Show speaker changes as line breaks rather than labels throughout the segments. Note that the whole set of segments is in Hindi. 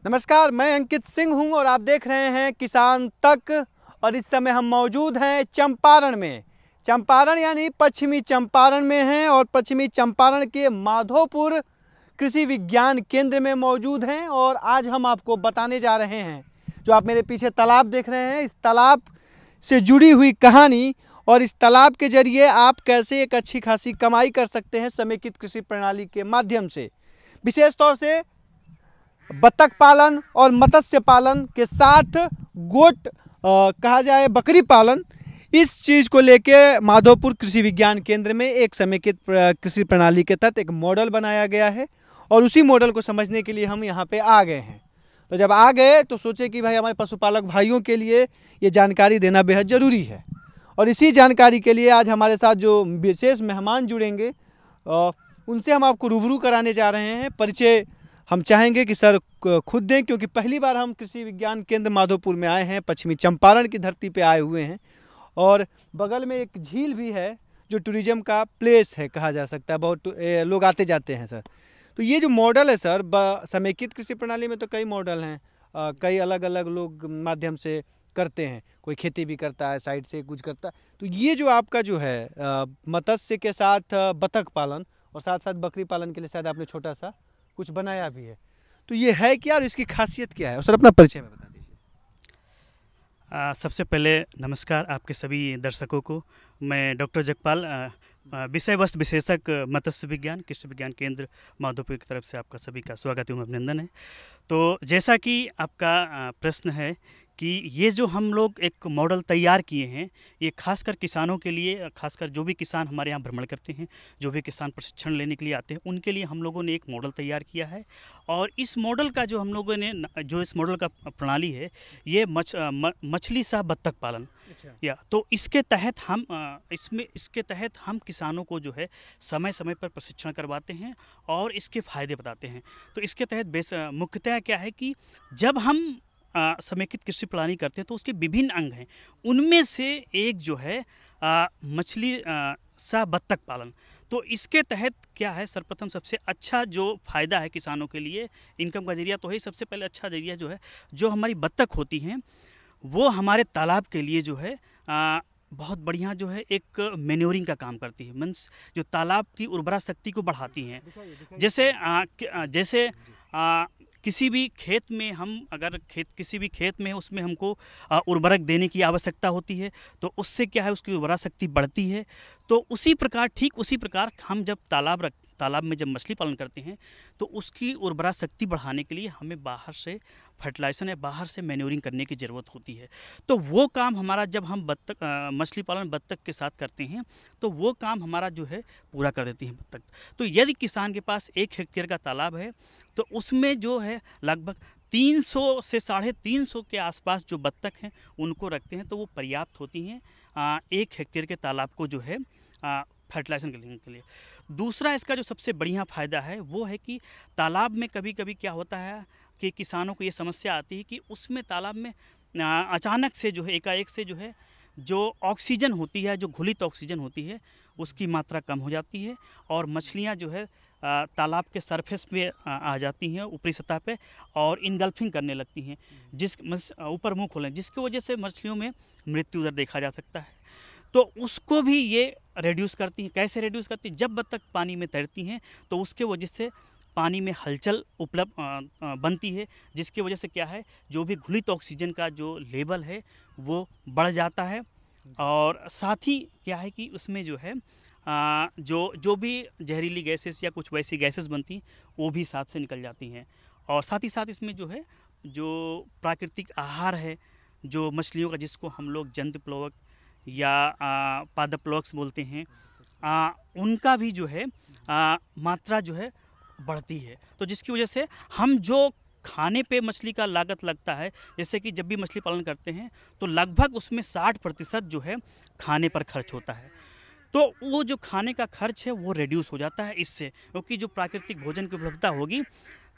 नमस्कार, मैं अंकित सिंह हूं और आप देख रहे हैं किसान तक। और इस समय हम मौजूद हैं चंपारण में। चंपारण यानी पश्चिमी चंपारण में हैं और पश्चिमी चंपारण के माधोपुर कृषि विज्ञान केंद्र में मौजूद हैं। और आज हम आपको बताने जा रहे हैं, जो आप मेरे पीछे तालाब देख रहे हैं, इस तालाब से जुड़ी हुई कहानी और इस तालाब के जरिए आप कैसे एक अच्छी खासी कमाई कर सकते हैं समेकित कृषि प्रणाली के माध्यम से। विशेष तौर से बतख पालन और मत्स्य पालन के साथ गोट कहा जाए बकरी पालन, इस चीज़ को लेके माधोपुर कृषि विज्ञान केंद्र में एक समेकित कृषि प्रणाली के तहत एक मॉडल बनाया गया है। और उसी मॉडल को समझने के लिए हम यहाँ पे आ गए हैं। तो जब आ गए तो सोचे कि भाई हमारे पशुपालक भाइयों के लिए ये जानकारी देना बेहद ज़रूरी है। और इसी जानकारी के लिए आज हमारे साथ जो विशेष मेहमान जुड़ेंगे उनसे हम आपको रूबरू कराने जा रहे हैं। परिचय हम चाहेंगे कि सर खुद दें, क्योंकि पहली बार हम कृषि विज्ञान केंद्र माधोपुर में आए हैं, पश्चिमी चंपारण की धरती पे आए हुए हैं। और बगल में एक झील भी है जो टूरिज्म का प्लेस है कहा जा सकता है, बहुत लोग आते जाते हैं सर। तो ये जो मॉडल है सर, समेकित कृषि प्रणाली में तो कई मॉडल हैं, कई अलग अलग लोग माध्यम से करते हैं, कोई खेती भी करता है साइड से कुछ करता है। तो ये जो आपका जो है मत्स्य के साथ बतख पालन और साथ साथ बकरी पालन के लिए शायद आपने छोटा सा कुछ बनाया भी है, तो ये है क्या और इसकी खासियत क्या है? और सर अपना परिचय में बता दीजिए।
सबसे पहले नमस्कार आपके सभी दर्शकों को। मैं डॉक्टर जगपाल, विषय वस्तु विशेषक मत्स्य विज्ञान कृषि विज्ञान केंद्र माधोपुर की तरफ से आपका सभी का स्वागत एवं अभिनंदन है। तो जैसा कि आपका प्रश्न है कि ये जो हम लोग एक मॉडल तैयार किए हैं, ये खासकर किसानों के लिए, खासकर जो भी किसान हमारे यहाँ भ्रमण करते हैं, जो भी किसान प्रशिक्षण लेने के लिए आते हैं, उनके लिए हम लोगों ने एक मॉडल तैयार किया है। और इस मॉडल का जो हम लोगों ने जो इस मॉडल का प्रणाली है, ये मछली सह बत्तख पालन या तो इसके तहत हम किसानों को जो है समय समय पर प्रशिक्षण करवाते हैं और इसके फ़ायदे बताते हैं। तो इसके तहत मुख्यतः क्या है कि जब हम समेकित कृषि प्रणाली करते हैं तो उसके विभिन्न अंग हैं, उनमें से एक जो है मछली सह बत्तख पालन। तो इसके तहत क्या है, सर्वप्रथम सबसे अच्छा जो फ़ायदा है किसानों के लिए, इनकम का जरिया तो है। सबसे पहले अच्छा जरिया जो है, जो हमारी बत्तख होती हैं वो हमारे तालाब के लिए जो है बहुत बढ़िया जो है एक मैन्योरिंग का काम करती है। मीन्स जो तालाब की उर्वरा शक्ति को बढ़ाती हैं। जैसे किसी भी खेत में किसी भी खेत में उसमें हमको उर्वरक देने की आवश्यकता होती है, तो उससे क्या है, उसकी उर्वरा शक्ति बढ़ती है। तो ठीक उसी प्रकार हम जब तालाब में जब मछली पालन करते हैं तो उसकी उर्वरा शक्ति बढ़ाने के लिए हमें बाहर से फर्टिलाइजेशन या बाहर से मैन्योरिंग करने की ज़रूरत होती है। तो वो काम हमारा जब हम मछली पालन बत्तख के साथ करते हैं तो वो काम हमारा जो है पूरा कर देती है बत्तख। तो यदि किसान के पास 1 हेक्टेयर का तालाब है तो उसमें जो है लगभग 300 से 350 के आसपास जो बत्तख हैं उनको रखते हैं, तो वो पर्याप्त होती हैं 1 हेक्टेयर के तालाब को जो है फर्टिलाइजेशन के लिए। दूसरा इसका जो सबसे बढ़िया फ़ायदा है वो है कि तालाब में कभी कभी क्या होता है कि किसानों को ये समस्या आती है कि उसमें तालाब में अचानक से जो है एकाएक से जो है जो ऑक्सीजन होती है, जो घुलित ऑक्सीजन होती है, उसकी मात्रा कम हो जाती है और मछलियाँ जो है तालाब के सरफेस पे आ जाती हैं, ऊपरी सतह पे, और इनगल्फिंग करने लगती हैं, ऊपर मुंह खोलें, जिसकी वजह से मछलियों में मृत्यु दर देखा जा सकता है। तो उसको भी ये रिड्यूस करती हैं। कैसे रिड्यूस करती हैं? जब बत्तख पानी में तैरती हैं तो उसके वजह से पानी में हलचल उपलब्ध बनती है, जिसकी वजह से क्या है, जो भी घुलित ऑक्सीजन का जो लेवल है वो बढ़ जाता है। और साथ ही क्या है कि उसमें जो है जो भी जहरीली गैसेस या कुछ वैसी गैसेस बनती हैं वो भी साथ से निकल जाती हैं। और साथ ही साथ इसमें जो है जो प्राकृतिक आहार है जो मछलियों का, जिसको हम लोग जंतु प्लवक या पादप प्लवक्स बोलते हैं, उनका भी जो है मात्रा जो है बढ़ती है। तो जिसकी वजह से हम जो खाने पे मछली का लागत लगता है, जैसे कि जब भी मछली पालन करते हैं तो लगभग उसमें 60% जो है खाने पर खर्च होता है। तो वो जो खाने का खर्च है वो रिड्यूस हो जाता है इससे, क्योंकि जो प्राकृतिक भोजन की उपलब्धता होगी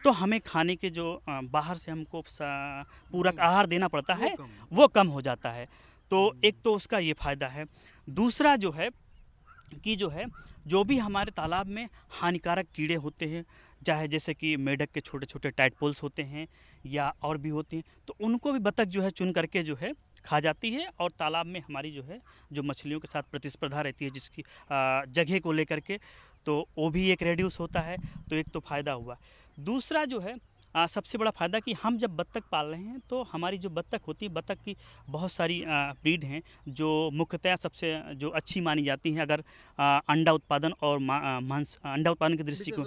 तो हमें खाने के जो बाहर से हमको पूरक आहार देना पड़ता है वो कम हो जाता है। तो एक तो उसका ये फ़ायदा है। दूसरा जो है कि जो भी हमारे तालाब में हानिकारक कीड़े होते हैं, चाहे जैसे कि मेढक के छोटे छोटे टाइडपोल्स होते हैं या और भी होती हैं, तो उनको भी बतख जो है चुन करके जो है खा जाती है। और तालाब में हमारी जो है जो मछलियों के साथ प्रतिस्पर्धा रहती है जिसकी जगह को लेकर के, तो वो भी एक रेड्यूस होता है। तो एक तो फ़ायदा हुआ। दूसरा जो है सबसे बड़ा फ़ायदा कि हम जब बत्तख पाल रहे हैं तो हमारी जो बत्तख होती है, बत्तख की बहुत सारी ब्रीड हैं जो मुख्यतः सबसे जो अच्छी मानी जाती हैं अगर अंडा उत्पादन और मांस अंडा उत्पादन की दृष्टि को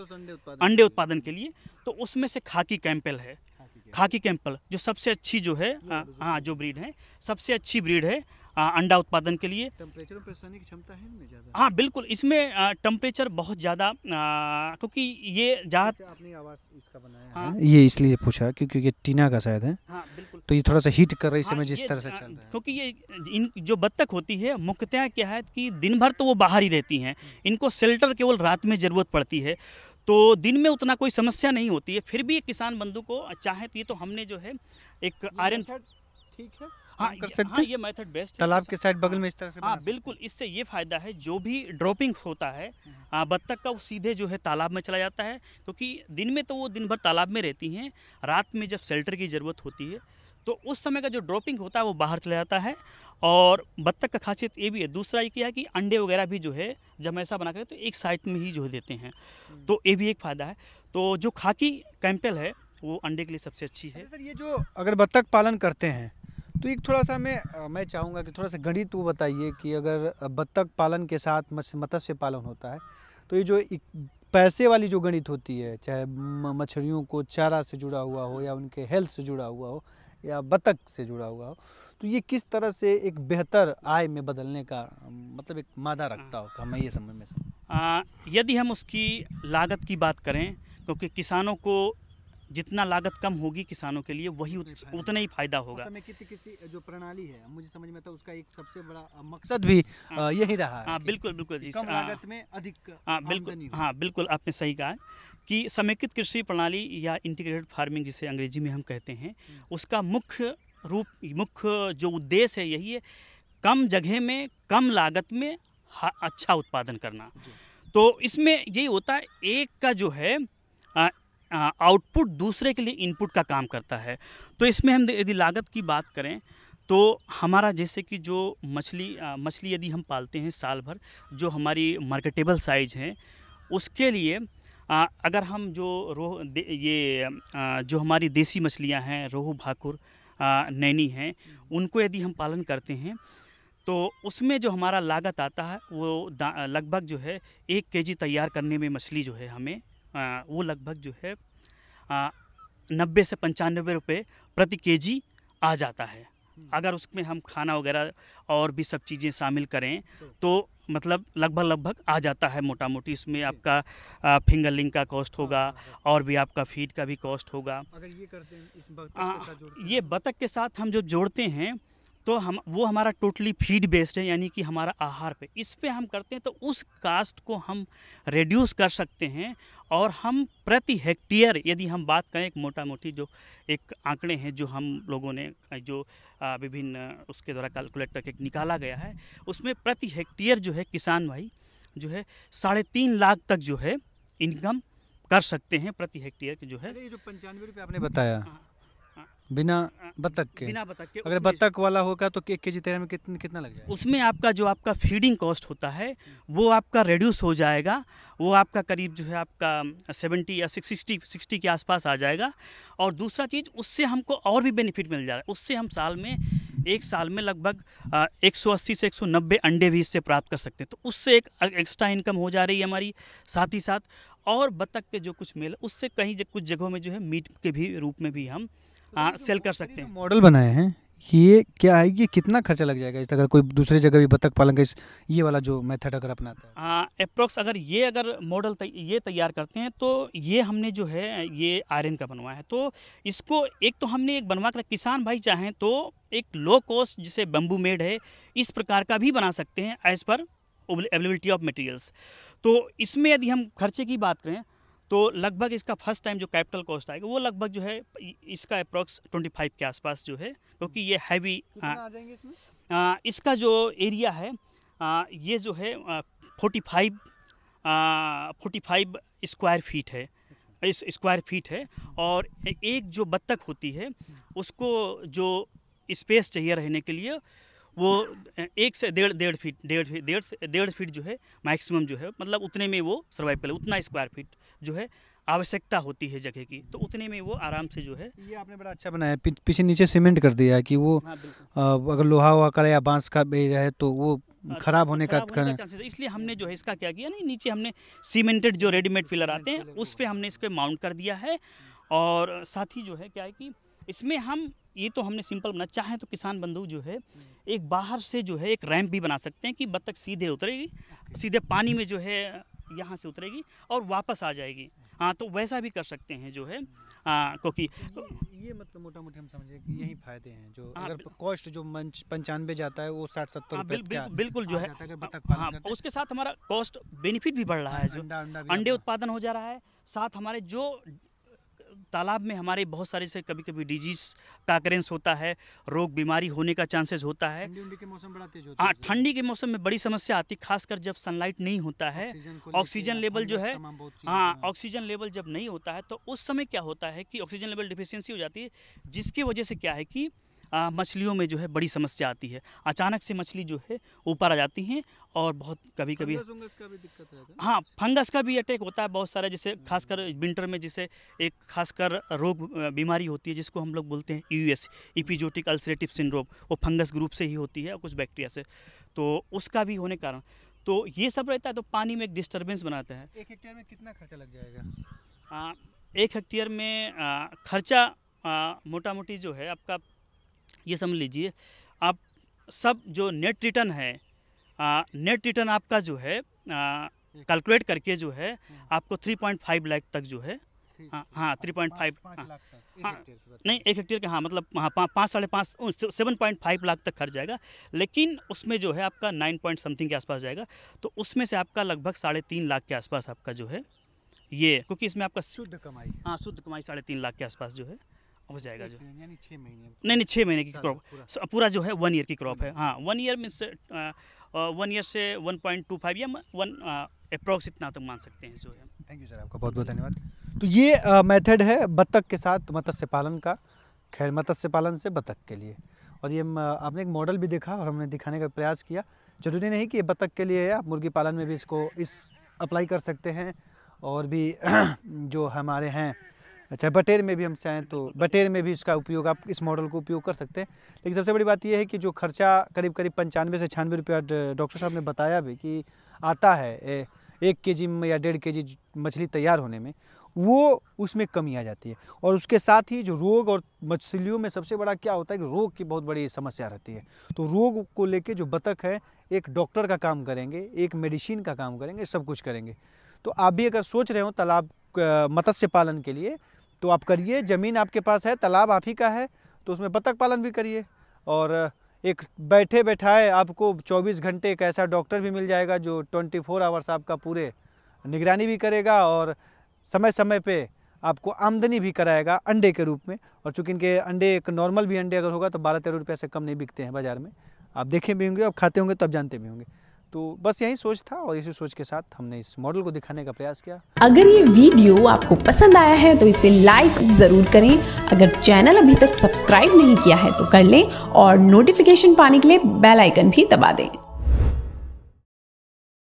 अंडे उत्पादन के लिए, तो उसमें से खाकी कैंपेल है। खाकी कैंपेल जो सबसे अच्छी जो है हाँ जो ब्रीड है सबसे अच्छी ब्रीड है अंडा उत्पादन के लिए।
टेम्परेचर में परेशानी की क्षमता है इनमें ज़्यादा?
हाँ बिल्कुल, इसमें टेम्परेचर बहुत ज़्यादा क्योंकि ये ज़्यादा
आपने आवाज़ इसका बनाया है ये इसलिए पूछा क्योंकि ये टीना का शायद है।
हाँ बिल्कुल,
तो ये थोड़ा सा हीट कर रही है
हाँ,
जिस तरह से चल रहा है।
क्योंकि ये इन जो बत्तख होती है मुख्यतः क्या है कि दिन भर तो वो बाहर ही रहती हैं, इनको शेल्टर केवल रात में ज़रूरत पड़ती है, तो दिन में उतना कोई समस्या नहीं होती है। फिर भी किसान बंधु को चाहे तो ये तो हमने जो है एक आयरन
ठीक है
हाँ
कर सकते
हाँ ये मेथड बेस्ट है।
तालाब के साइड बगल में इस तरह से
हाँ बिल्कुल, इससे ये फ़ायदा है जो भी ड्रॉपिंग होता है बत्तख का वो सीधे जो है तालाब में चला जाता है, क्योंकि दिन में तो वो दिन भर तालाब में रहती हैं, रात में जब शेल्टर की ज़रूरत होती है तो उस समय का जो ड्रॉपिंग होता है वो बाहर चला जाता है। और बत्तख का खासियत ये भी है, दूसरा ये क्या है कि अंडे वगैरह भी जो है जब ऐसा बना कर तो एक साइड में ही जो है देते हैं, तो ये भी एक फ़ायदा है। तो जो खाकी कैंपेल है वो अंडे के लिए सबसे अच्छी है।
सर ये जो अगर बत्तख पालन करते हैं तो एक थोड़ा सा मैं चाहूँगा कि थोड़ा सा गणित वो बताइए कि अगर बत्तख पालन के साथ मत्स्य पालन होता है तो ये जो पैसे वाली जो गणित होती है, चाहे मछलियों को चारा से जुड़ा हुआ हो या उनके हेल्थ से जुड़ा हुआ हो या बत्तख से जुड़ा हुआ हो, तो ये किस तरह से एक बेहतर आय में बदलने का मतलब एक मादा रखता हो, मैं ये समझ में
यदि हम उसकी लागत की बात करें, क्योंकि किसानों को जितना लागत कम होगी किसानों के लिए वही उतना ही फायदा होगा।
किसी जो प्रणाली है मुझे समझ में था उसका एक सबसे बड़ा मकसद भी यही रहा है।
हाँ बिल्कुल बिल्कुल जी,
कम लागत में अधिक
बिल्कुल हाँ बिल्कुल आपने सही कहा कि समेकित कृषि प्रणाली या इंटीग्रेटेड फार्मिंग जिसे अंग्रेजी में हम कहते हैं, उसका मुख्य जो उद्देश्य है यही है, कम जगह में कम लागत में अच्छा उत्पादन करना। तो इसमें यही होता है, एक का जो है आउटपुट दूसरे के लिए इनपुट का काम करता है। तो इसमें हम यदि लागत की बात करें तो हमारा जैसे कि जो मछली यदि हम पालते हैं साल भर, जो हमारी मार्केटेबल साइज है उसके लिए अगर हम जो जो हमारी देसी मछलियां हैं, रोहू, भाकुर, नैनी हैं, उनको यदि हम पालन करते हैं तो उसमें जो हमारा लागत आता है वो लगभग जो है 1 केजी तैयार करने में मछली जो है हमें वो लगभग जो है 90 से 95 रुपये प्रति केजी आ जाता है। अगर उसमें हम खाना वगैरह और भी सब चीज़ें शामिल करें तो मतलब लगभग आ जाता है मोटा मोटी। इसमें आपका फिंगरलिंग का कॉस्ट होगा और भी आपका फीड का भी कॉस्ट होगा।
अगर ये करते हैं इस बत्तख के साथ जोड़ते हैं,
ये बत्तख के साथ हम जो जोड़ते हैं तो वो हमारा टोटली फीड बेस्ड है, यानी कि हमारा आहार पे इस पे हम करते हैं तो उस कास्ट को हम रिड्यूस कर सकते हैं। और हम प्रति हेक्टेयर यदि हम बात करें, एक मोटा मोटी जो एक आंकड़े हैं जो हम लोगों ने जो विभिन्न उसके द्वारा कैलकुलेट करके निकाला गया है, उसमें प्रति हेक्टेयर जो है किसान भाई जो है 3.5 लाख तक जो है इनकम कर सकते हैं प्रति हेक्टेयर के जो है।
ये जो 95 रुपये आपने बताया बिना बत्तख के अगर बत्तख वाला होगा तो 1 केजी तैयार में कितना लग जाएगा?
उसमें आपका जो आपका फीडिंग कॉस्ट होता है वो आपका रिड्यूस हो जाएगा, वो आपका करीब जो है आपका 70 या 60 के आसपास आ जाएगा। और दूसरा चीज़ उससे हमको और भी बेनिफिट मिल जाएगा, उससे हम एक साल में लगभग 180 से 190 अंडे भी इससे प्राप्त कर सकते हैं। तो उससे एक एक्स्ट्रा इनकम हो जा रही है हमारी। साथ ही साथ और बत्तख के जो कुछ मेल उससे कहीं कुछ जगहों में जो है मीट के भी रूप में भी हम सेल कर सकते हैं।
मॉडल बनाए हैं ये क्या है, ये कितना खर्चा लग जाएगा अगर कोई दूसरी जगह भी बत्तख पालन का ये वाला जो मेथड अगर अपनाता है?
अप्रोक्स अगर मॉडल ये तैयार करते हैं तो ये हमने जो है ये आयरन का बनवाया है। तो इसको एक तो हमने एक बनवा कर किसान भाई चाहें तो एक लो कॉस्ट जिसे बम्बू मेड है इस प्रकार का भी बना सकते हैं as per availability of materials. तो इसमें यदि हम खर्चे की बात करें तो लगभग इसका फर्स्ट टाइम जो कैपिटल कॉस्ट आएगा वो लगभग जो है इसका अप्रॉक्स 25 के आसपास जो है, क्योंकि ये हैवी
आ जाएंगे इसमें।
इसका जो एरिया है ये जो है 45 स्क्वायर फीट है। इस स्क्वायर फीट है। और एक जो बत्तख होती है उसको जो स्पेस चाहिए रहने के लिए वो 1 से डेढ़ फीट जो है मैक्सिमम जो है, मतलब उतने में वो सर्वाइव करे, उतना स्क्वायर फीट जो है आवश्यकता होती है जगह की, तो उतने में वो आराम से जो है।
ये आपने बड़ा अच्छा बनाया, पीछे नीचे सीमेंट कर दिया है कि वो अगर लोहा हुआ करे या बांस का भी रहे तो वो खराब होने का
चांसेस है। इसलिए हमने जो है इसका क्या किया, नहीं नीचे हमने सीमेंटेड जो रेडीमेड पिलर आते हैं उस पर हमने इसको माउंट कर दिया है। और साथ ही जो है क्या है कि इसमें हम ये तो हमने सिंपल बना, चाहे तो किसान बंधु जो है एक बाहर से जो है एक रैंप भी बना सकते हैं कि बत्तख सीधे उतरेगी, सीधे पानी में जो है यहाँ से उतरेगी और वापस आ जाएगी। हाँ, तो वैसा भी कर सकते हैं जो है, क्योंकि
ये मतलब मोटा मोटी हम समझे कि यही फायदे हैं। जो अगर कॉस्ट जो 95 जाता है वो 60-70 रुपये
बिल्कुल जो है, हाँ, उसके साथ हमारा कॉस्ट बेनिफिट भी बढ़ रहा है, जो अंडे उत्पादन हो जा रहा है। साथ हमारे जो तालाब में हमारे बहुत सारे से कभी कभी डिजीज का अकरेंस होता है, रोग बीमारी होने का चांसेस होता है।
ठंडी के मौसम बड़ा तेज होता है।
हाँ, ठंडी के मौसम में बड़ी समस्या आती है, खासकर जब सनलाइट नहीं होता है, ऑक्सीजन लेवल जो है, हाँ, ऑक्सीजन लेवल जब नहीं होता है तो उस समय क्या होता है कि ऑक्सीजन लेवल डिफिशियंसी हो जाती है, जिसकी वजह से क्या है कि मछलियों में जो है बड़ी समस्या आती है। अचानक से मछली जो है ऊपर आ जाती हैं और बहुत कभी कभी
फंगस का भी दिक्कत रहता है।
हाँ, फंगस का भी अटैक होता है बहुत सारा, जैसे खासकर विंटर में जिसे एक खासकर रोग बीमारी होती है जिसको हम लोग बोलते हैं EUS, एपिजोटिक अल्सरेटिव सिंड्रोम, वो फंगस ग्रुप से ही होती है और कुछ बैक्टीरिया से, तो उसका भी होने के कारण तो ये सब रहता है, तो पानी में एक डिस्टर्बेंस बनाता है।
1 हेक्टेयर में कितना खर्चा लग जाएगा?
1 हेक्टेयर में खर्चा मोटा मोटी जो है आपका, ये समझ लीजिए आप सब जो नेट रिटर्न है, नेट रिटर्न आपका जो है कैलकुलेट करके जो है आपको 3.5 लाख तक जो है, हाँ 3.5, हाँ नहीं 1 हेक्टेयर का, हाँ मतलब हाँ 7.5 लाख तक खर्च जाएगा। लेकिन उसमें जो है आपका 9 पॉइंट समथिंग के आसपास जाएगा, तो उसमें से आपका लगभग 3.5 लाख के आसपास आपका जो है ये, क्योंकि इसमें आपका
शुद्ध कमाई,
हाँ शुद्ध कमाई 3.5 लाख के आसपास जो है हो जाएगा, जो
यानी 6 महीने,
नहीं 6 महीने की क्रॉप पूरा जो है 1 ईयर की क्रॉप है। हाँ 1 ईयर मीन्स 1 ईयर से 1.25 या 1 अप्रॉक्स इतना तक मान सकते हैं जो है।
थैंक यू सर, आपका बहुत बहुत धन्यवाद। तो ये मेथड है बत्तख के साथ मत्स्य पालन का, खैर मत्स्य पालन से बत्तख के लिए। और ये आपने एक मॉडल भी देखा और हमने दिखाने का प्रयास किया। जरूरी नहीं कि ये बत्तख के लिए है, आप मुर्गी पालन में भी इसको अप्लाई कर सकते हैं, और भी जो हमारे हैं, अच्छा बटेर में भी हम चाहें तो बटेर में भी इसका उपयोग, आप इस मॉडल को उपयोग कर सकते हैं। लेकिन सबसे बड़ी बात यह है कि जो खर्चा करीब 95 से 96 रुपया डॉक्टर साहब ने बताया भी कि आता है 1 केजी या 1.5 केजी मछली तैयार होने में, वो उसमें कमी आ जाती है। और उसके साथ ही जो रोग, और मछलियों में सबसे बड़ा क्या होता है कि रोग की बहुत बड़ी समस्या रहती है। तो रोग को लेके जो बत्तख है, एक डॉक्टर का काम करेंगे, एक मेडिसिन का काम करेंगे, सब कुछ करेंगे। तो आप भी अगर सोच रहे हो तालाब मत्स्य पालन के लिए तो आप करिए। ज़मीन आपके पास है, तालाब आप ही का है, तो उसमें बत्तख पालन भी करिए। और एक बैठे बैठाए आपको 24 घंटे एक ऐसा डॉक्टर भी मिल जाएगा जो 24 आवर्स आपका पूरे निगरानी भी करेगा और समय समय पे आपको आमदनी भी कराएगा अंडे के रूप में। और चूँकि इनके अंडे, एक नॉर्मल भी अंडे अगर होगा तो 12-13 रुपये से कम नहीं बिकते हैं बाज़ार में। आप देखे भी होंगे, आप खाते होंगे तो आप जानते भी होंगे। तो बस यही सोच था और इसी सोच के साथ हमने इस मॉडल को दिखाने का प्रयास किया।
अगर ये वीडियो आपको पसंद आया है तो इसे लाइक ज़रूर करें। अगर चैनल अभी तक सब्सक्राइब नहीं किया है तो कर लें और नोटिफिकेशन पाने के लिए बेल आइकन भी दबा दें।